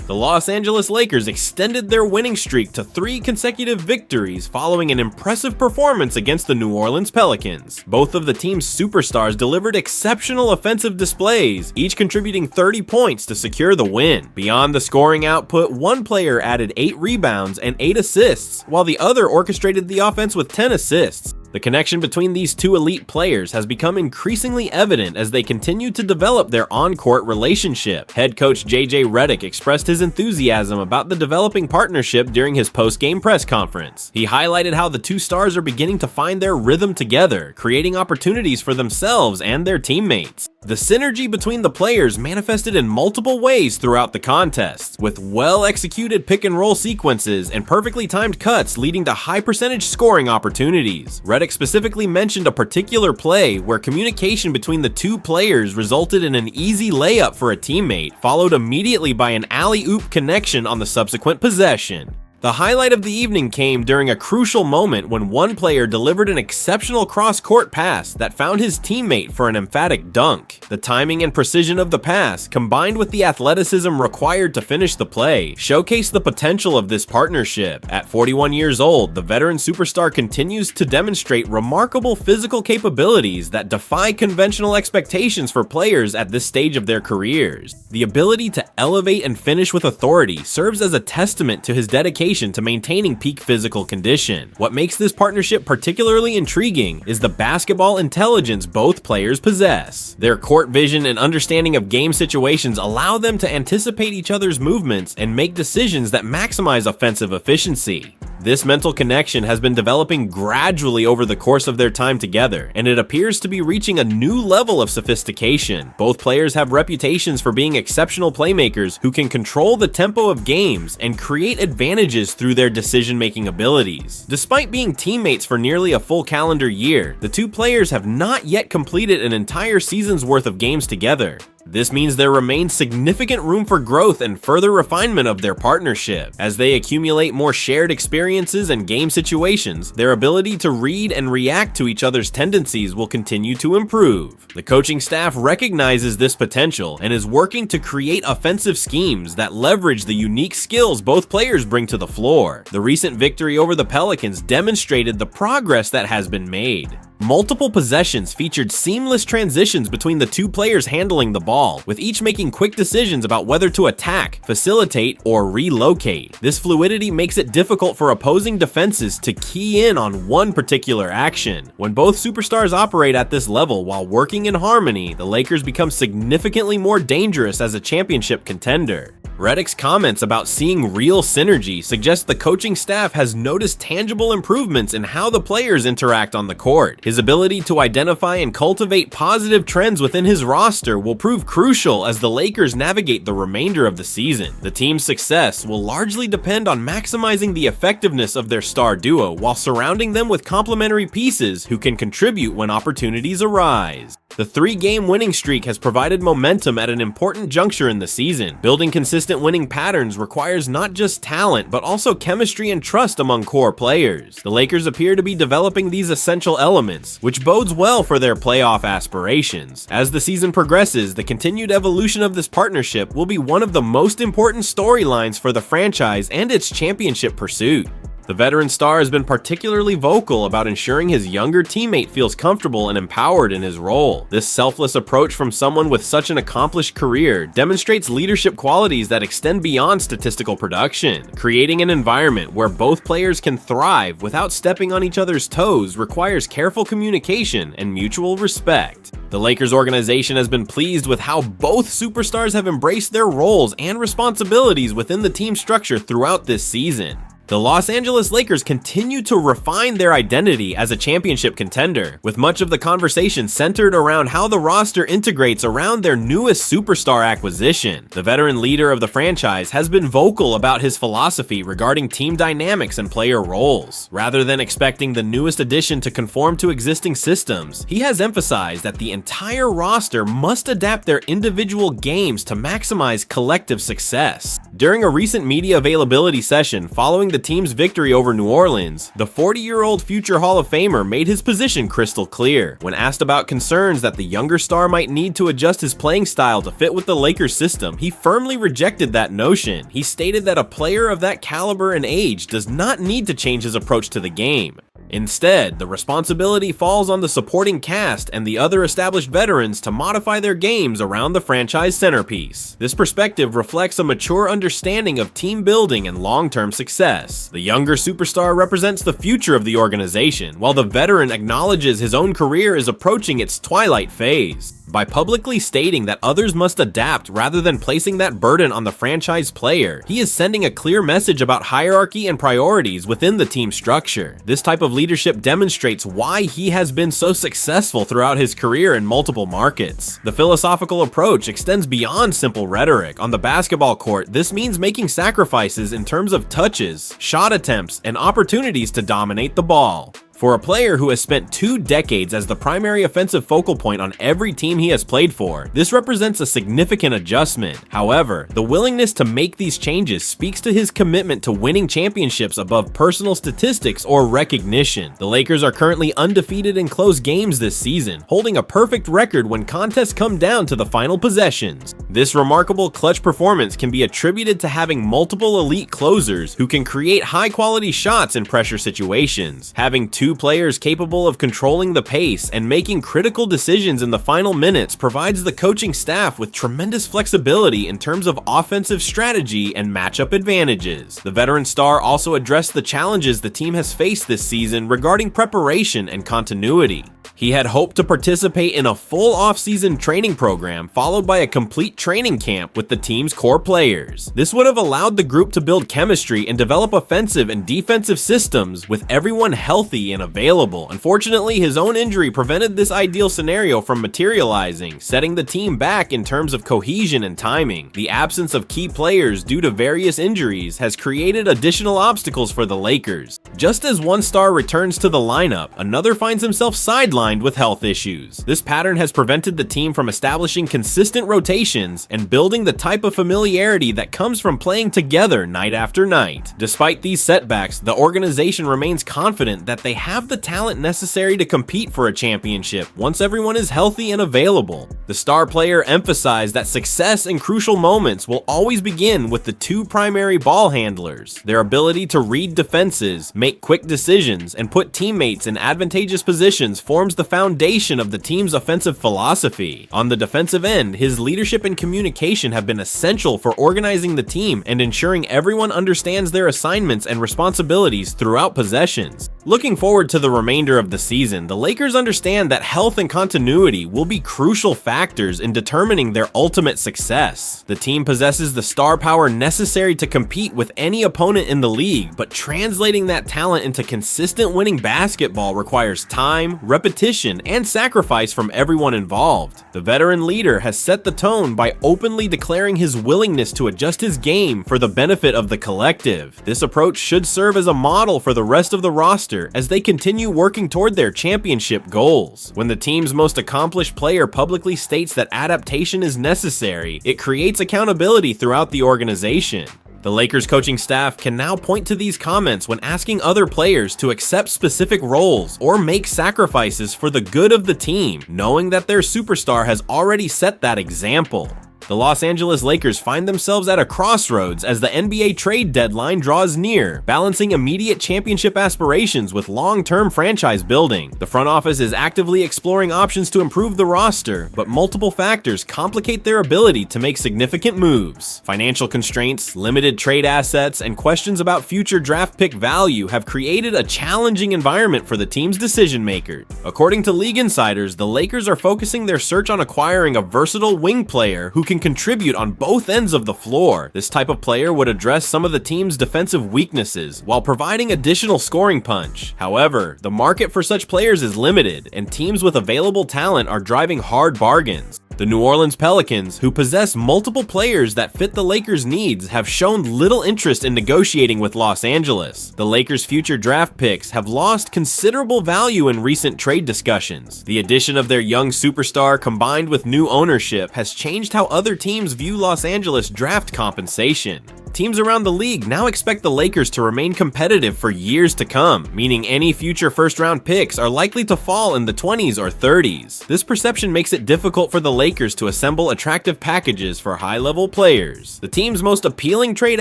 The Los Angeles Lakers extended their winning streak to 3 consecutive victories following an impressive performance against the New Orleans Pelicans. Both of the team's superstars delivered exceptional offensive displays, each contributing 30 points to secure the win. Beyond the scoring output, one player added 8 rebounds and 8 assists, while the other orchestrated the offense with 10 assists. The connection between these two elite players has become increasingly evident as they continue to develop their on-court relationship. Head coach Redick expressed his enthusiasm about the developing partnership during his post-game press conference. He highlighted how the two stars are beginning to find their rhythm together, creating opportunities for themselves and their teammates. The synergy between the players manifested in multiple ways throughout the contest, with well-executed pick-and-roll sequences and perfectly timed cuts leading to high-percentage scoring opportunities. Redick specifically mentioned a particular play where communication between the two players resulted in an easy layup for a teammate, followed immediately by an alley-oop connection on the subsequent possession. The highlight of the evening came during a crucial moment when one player delivered an exceptional cross-court pass that found his teammate for an emphatic dunk. The timing and precision of the pass, combined with the athleticism required to finish the play, showcased the potential of this partnership. At 41 years old, the veteran superstar continues to demonstrate remarkable physical capabilities that defy conventional expectations for players at this stage of their careers. The ability to elevate and finish with authority serves as a testament to his dedication to maintaining peak physical condition. What makes this partnership particularly intriguing is the basketball intelligence both players possess. Their court vision and understanding of game situations allow them to anticipate each other's movements and make decisions that maximize offensive efficiency. This mental connection has been developing gradually over the course of their time together, and it appears to be reaching a new level of sophistication. Both players have reputations for being exceptional playmakers who can control the tempo of games and create advantages through their decision-making abilities. Despite being teammates for nearly a full calendar year, the two players have not yet completed an entire season's worth of games together. This means there remains significant room for growth and further refinement of their partnership. As they accumulate more shared experiences and game situations, their ability to read and react to each other's tendencies will continue to improve. The coaching staff recognizes this potential and is working to create offensive schemes that leverage the unique skills both players bring to the floor. The recent victory over the Pelicans demonstrated the progress that has been made. Multiple possessions featured seamless transitions between the two players handling the ball, with each making quick decisions about whether to attack, facilitate, or relocate. This fluidity makes it difficult for opposing defenses to key in on one particular action. When both superstars operate at this level while working in harmony, the Lakers become significantly more dangerous as a championship contender. Redick's comments about seeing real synergy suggest the coaching staff has noticed tangible improvements in how the players interact on the court. His ability to identify and cultivate positive trends within his roster will prove crucial as the Lakers navigate the remainder of the season. The team's success will largely depend on maximizing the effectiveness of their star duo while surrounding them with complementary pieces who can contribute when opportunities arise. The 3-game winning streak has provided momentum at an important juncture in the season. Building consistent winning patterns requires not just talent, but also chemistry and trust among core players. The Lakers appear to be developing these essential elements, which bodes well for their playoff aspirations. As the season progresses, the continued evolution of this partnership will be one of the most important storylines for the franchise and its championship pursuit. The veteran star has been particularly vocal about ensuring his younger teammate feels comfortable and empowered in his role. This selfless approach from someone with such an accomplished career demonstrates leadership qualities that extend beyond statistical production. Creating an environment where both players can thrive without stepping on each other's toes requires careful communication and mutual respect. The Lakers organization has been pleased with how both superstars have embraced their roles and responsibilities within the team structure throughout this season. The Los Angeles Lakers continue to refine their identity as a championship contender, with much of the conversation centered around how the roster integrates around their newest superstar acquisition. The veteran leader of the franchise has been vocal about his philosophy regarding team dynamics and player roles. Rather than expecting the newest addition to conform to existing systems, he has emphasized that the entire roster must adapt their individual games to maximize collective success. During a recent media availability session following the the team's victory over New Orleans, the 40-year-old future Hall of Famer made his position crystal clear. When asked about concerns that the younger star might need to adjust his playing style to fit with the Lakers system, he firmly rejected that notion. He stated that a player of that caliber and age does not need to change his approach to the game. Instead, the responsibility falls on the supporting cast and the other established veterans to modify their games around the franchise centerpiece. This perspective reflects a mature understanding of team building and long-term success. The younger superstar represents the future of the organization, while the veteran acknowledges his own career is approaching its twilight phase. By publicly stating that others must adapt rather than placing that burden on the franchise player, he is sending a clear message about hierarchy and priorities within the team structure. This type of leadership demonstrates why he has been so successful throughout his career in multiple markets. The philosophical approach extends beyond simple rhetoric. On the basketball court, this means making sacrifices in terms of touches, shot attempts, and opportunities to dominate the ball. For a player who has spent 2 decades as the primary offensive focal point on every team he has played for, this represents a significant adjustment. However, the willingness to make these changes speaks to his commitment to winning championships above personal statistics or recognition. The Lakers are currently undefeated in close games this season, holding a perfect record when contests come down to the final possessions. This remarkable clutch performance can be attributed to having multiple elite closers who can create high-quality shots in pressure situations. Having 2 players capable of controlling the pace and making critical decisions in the final minutes provides the coaching staff with tremendous flexibility in terms of offensive strategy and matchup advantages. The veteran star also addressed the challenges the team has faced this season regarding preparation and continuity. He had hoped to participate in a full off-season training program followed by a complete training camp with the team's core players. This would have allowed the group to build chemistry and develop offensive and defensive systems with everyone healthy and available. Unfortunately, his own injury prevented this ideal scenario from materializing, setting the team back in terms of cohesion and timing. The absence of key players due to various injuries has created additional obstacles for the Lakers. Just as one star returns to the lineup, another finds himself sidelined with health issues. This pattern has prevented the team from establishing consistent rotations and building the type of familiarity that comes from playing together night after night. Despite these setbacks, the organization remains confident that they have the talent necessary to compete for a championship once everyone is healthy and available. The star player emphasized that success in crucial moments will always begin with the 2 primary ball handlers. Their ability to read defenses, make quick decisions, and put teammates in advantageous positions forms the foundation of the team's offensive philosophy. On the defensive end, his leadership and communication have been essential for organizing the team and ensuring everyone understands their assignments and responsibilities throughout possessions. Looking forward to the remainder of the season, the Lakers understand that health and continuity will be crucial factors in determining their ultimate success. The team possesses the star power necessary to compete with any opponent in the league, but translating that talent into consistent winning basketball requires time, repetition, and sacrifice from everyone involved. The veteran leader has set the tone by openly declaring his willingness to adjust his game for the benefit of the collective. This approach should serve as a model for the rest of the roster as they continue working toward their championship goals. When the team's most accomplished player publicly states that adaptation is necessary, it creates accountability throughout the organization. The Lakers coaching staff can now point to these comments when asking other players to accept specific roles or make sacrifices for the good of the team, knowing that their superstar has already set that example. The Los Angeles Lakers find themselves at a crossroads as the NBA trade deadline draws near, balancing immediate championship aspirations with long-term franchise building. The front office is actively exploring options to improve the roster, but multiple factors complicate their ability to make significant moves. Financial constraints, limited trade assets, and questions about future draft pick value have created a challenging environment for the team's decision-makers. According to league insiders, the Lakers are focusing their search on acquiring a versatile wing player who can contribute on both ends of the floor. This type of player would address some of the team's defensive weaknesses while providing additional scoring punch. However, the market for such players is limited, and teams with available talent are driving hard bargains. The New Orleans Pelicans, who possess multiple players that fit the Lakers' needs, have shown little interest in negotiating with Los Angeles. The Lakers' future draft picks have lost considerable value in recent trade discussions. The addition of their young superstar combined with new ownership has changed how other teams view Los Angeles draft compensation. Teams around the league now expect the Lakers to remain competitive for years to come, meaning any future first-round picks are likely to fall in the 20s or 30s. This perception makes it difficult for the Lakers to assemble attractive packages for high-level players. The team's most appealing trade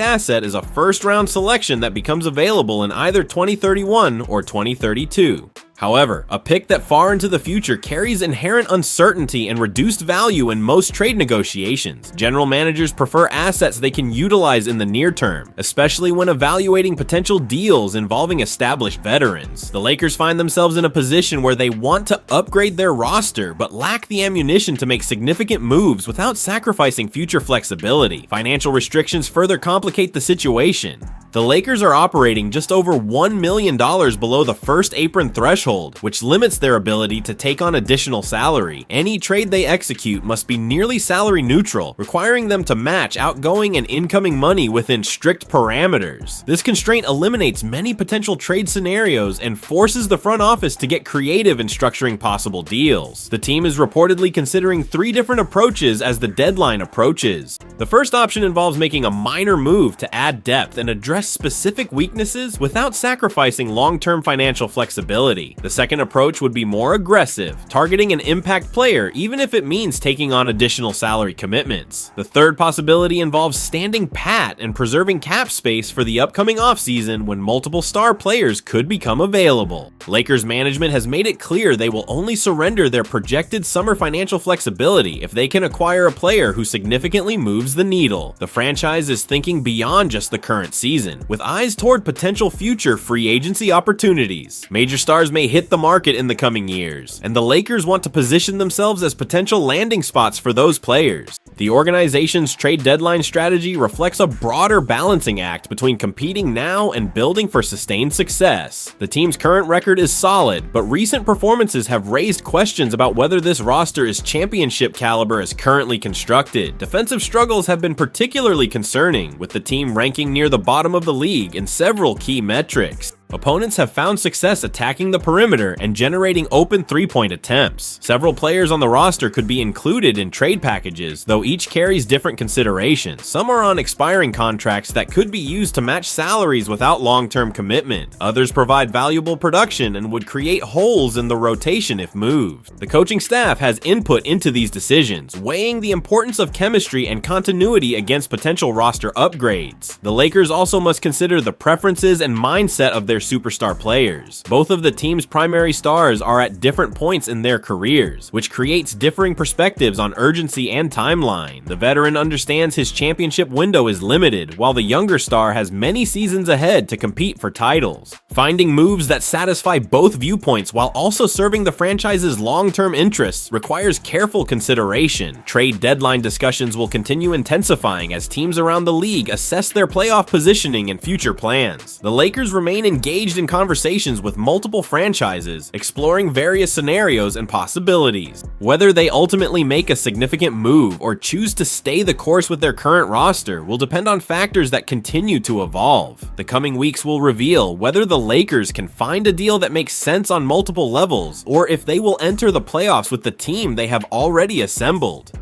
asset is a first-round selection that becomes available in either 2031 or 2032. However, a pick that far into the future carries inherent uncertainty and reduced value in most trade negotiations. General managers prefer assets they can utilize in the near term, especially when evaluating potential deals involving established veterans. The Lakers find themselves in a position where they want to upgrade their roster, but lack the ammunition to make significant moves without sacrificing future flexibility. Financial restrictions further complicate the situation. The Lakers are operating just over $1 million below the first apron threshold, which limits their ability to take on additional salary. Any trade they execute must be nearly salary neutral, requiring them to match outgoing and incoming money within strict parameters. This constraint eliminates many potential trade scenarios and forces the front office to get creative in structuring possible deals. The team is reportedly considering 3 different approaches as the deadline approaches. The first option involves making a minor move to add depth and address specific weaknesses without sacrificing long-term financial flexibility. The second approach would be more aggressive, targeting an impact player even if it means taking on additional salary commitments. The third possibility involves standing pat and preserving cap space for the upcoming offseason when multiple star players could become available. Lakers management has made it clear they will only surrender their projected summer financial flexibility if they can acquire a player who significantly moves the needle. The franchise is thinking beyond just the current season, with eyes toward potential future free agency opportunities. Major stars may hit the market in the coming years, and the Lakers want to position themselves as potential landing spots for those players. The organization's trade deadline strategy reflects a broader balancing act between competing now and building for sustained success. The team's current record is solid, but recent performances have raised questions about whether this roster is championship caliber as currently constructed. Defensive struggles have been particularly concerning, with the team ranking near the bottom of the league in several key metrics. Opponents have found success attacking the perimeter and generating open three-point attempts. Several players on the roster could be included in trade packages, though each carries different considerations. Some are on expiring contracts that could be used to match salaries without long-term commitment. Others provide valuable production and would create holes in the rotation if moved. The coaching staff has input into these decisions, weighing the importance of chemistry and continuity against potential roster upgrades. The Lakers also must consider the preferences and mindset of their superstar players. Both of the team's primary stars are at different points in their careers, which creates differing perspectives on urgency and timeline. The veteran understands his championship window is limited, while the younger star has many seasons ahead to compete for titles. Finding moves that satisfy both viewpoints while also serving the franchise's long-term interests requires careful consideration. Trade deadline discussions will continue intensifying as teams around the league assess their playoff positioning and future plans. The Lakers remain engaged in conversations with multiple franchises, exploring various scenarios and possibilities. Whether they ultimately make a significant move or choose to stay the course with their current roster will depend on factors that continue to evolve. The coming weeks will reveal whether the Lakers can find a deal that makes sense on multiple levels, or if they will enter the playoffs with the team they have already assembled.